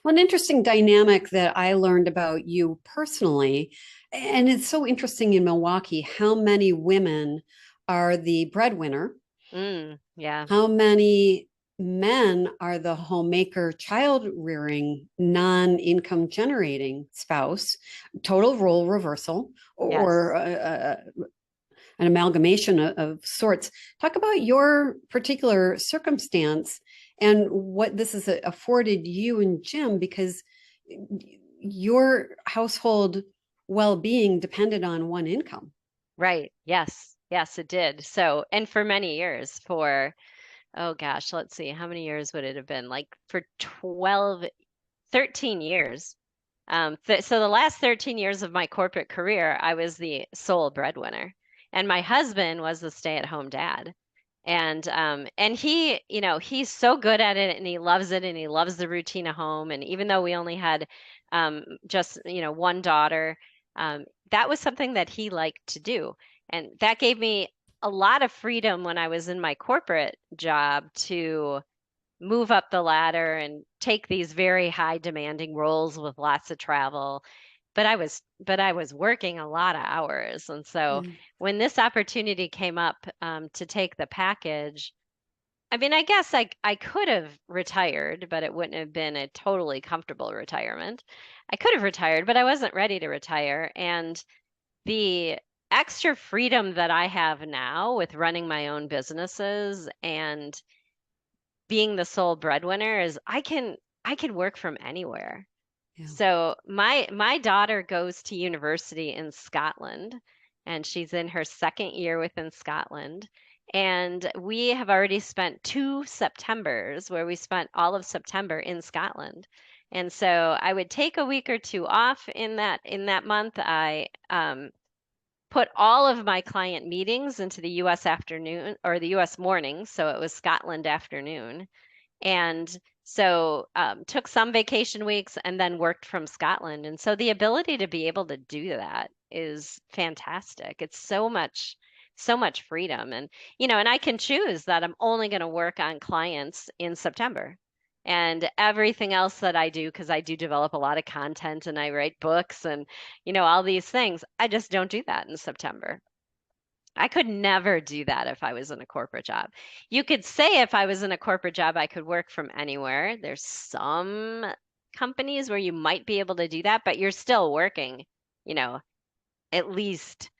Well, an interesting dynamic that I learned about you personally, and it's so interesting in Milwaukee, how many women are the breadwinner, Yeah. how many men are the homemaker, child rearing, non-income generating spouse, total role reversal, Yes. or an amalgamation of sorts. Talk about your particular circumstance and what this has afforded you and Jim, because your household well-being depended on one income. Right. Yes. Yes, it did. So, and for many years, oh gosh, let's see, how many years would it have been? Like for 12, 13 years. So the last 13 years of my corporate career, I was the sole breadwinner, and my husband was the stay-at-home dad. And he, he's so good at it, and he loves it, and he loves the routine of home. And even though we only had just, one daughter, that was something that he liked to do, and that gave me a lot of freedom when I was in my corporate job to move up the ladder and take these very high demanding roles with lots of travel. But I was working a lot of hours. And so Yeah. when this opportunity came up to take the package, I mean, I guess I could have retired, but it wouldn't have been a totally comfortable retirement. I could have retired, but I wasn't ready to retire. And the extra freedom that I have now with running my own businesses and being the sole breadwinner is I can work from anywhere. Yeah. So my daughter goes to university in Scotland, and she's in her second year within Scotland. And we have already spent two Septembers where we spent all of September in Scotland. And so I would take a week or two off in that month. I put all of my client meetings into the US afternoon or the US morning, so it was Scotland afternoon. And so took some vacation weeks and then worked from Scotland. And so the ability to be able to do that is fantastic. It's so much freedom. And I can choose that I'm only going to work on clients in September. And everything else that I do, because I do develop a lot of content and I write books and, all these things, I just don't do that in September. I could never do that if I was in a corporate job. You could say if I was in a corporate job, I could work from anywhere. There's some companies where you might be able to do that, but you're still working, you know, at least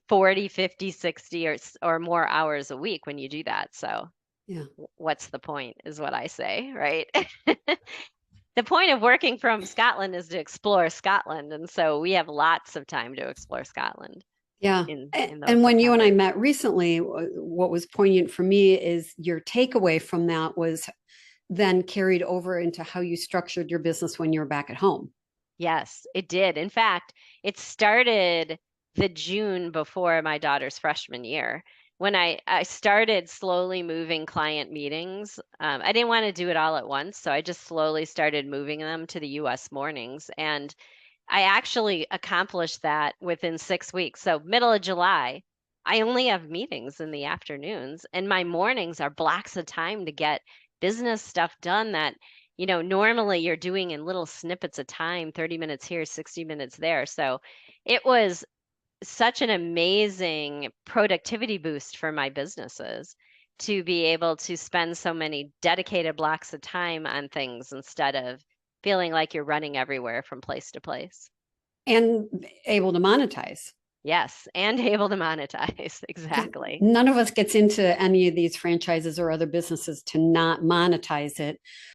40, 50, 60 or more hours a week when you do that. So Yeah. what's the point is what I say, right? The point of working from Scotland is to explore Scotland. And so we have lots of time to explore Scotland Yeah. in those And when you and I Septembers. met recently, what was poignant for me is your takeaway from that was then carried over into how you structured your business when you were back at home. Yes, it did. In fact, it started the June before my daughter's freshman year. When I started slowly moving client meetings, I didn't want to do it all at once, so I just slowly started moving them to the US mornings. And I actually accomplished that within 6 weeks. So, middle of July, I only have meetings in the afternoons, and my mornings are blocks of time to get business stuff done that, normally you're doing in little snippets of time, 30 minutes here, 60 minutes there. So, it was such an amazing productivity boost for my businesses to be able to spend so many dedicated blocks of time on things instead of feeling like you're running everywhere from place to place. And able to monetize. Yes, and able to monetize. Because Exactly. none of us gets into any of these franchises or other businesses to not monetize it.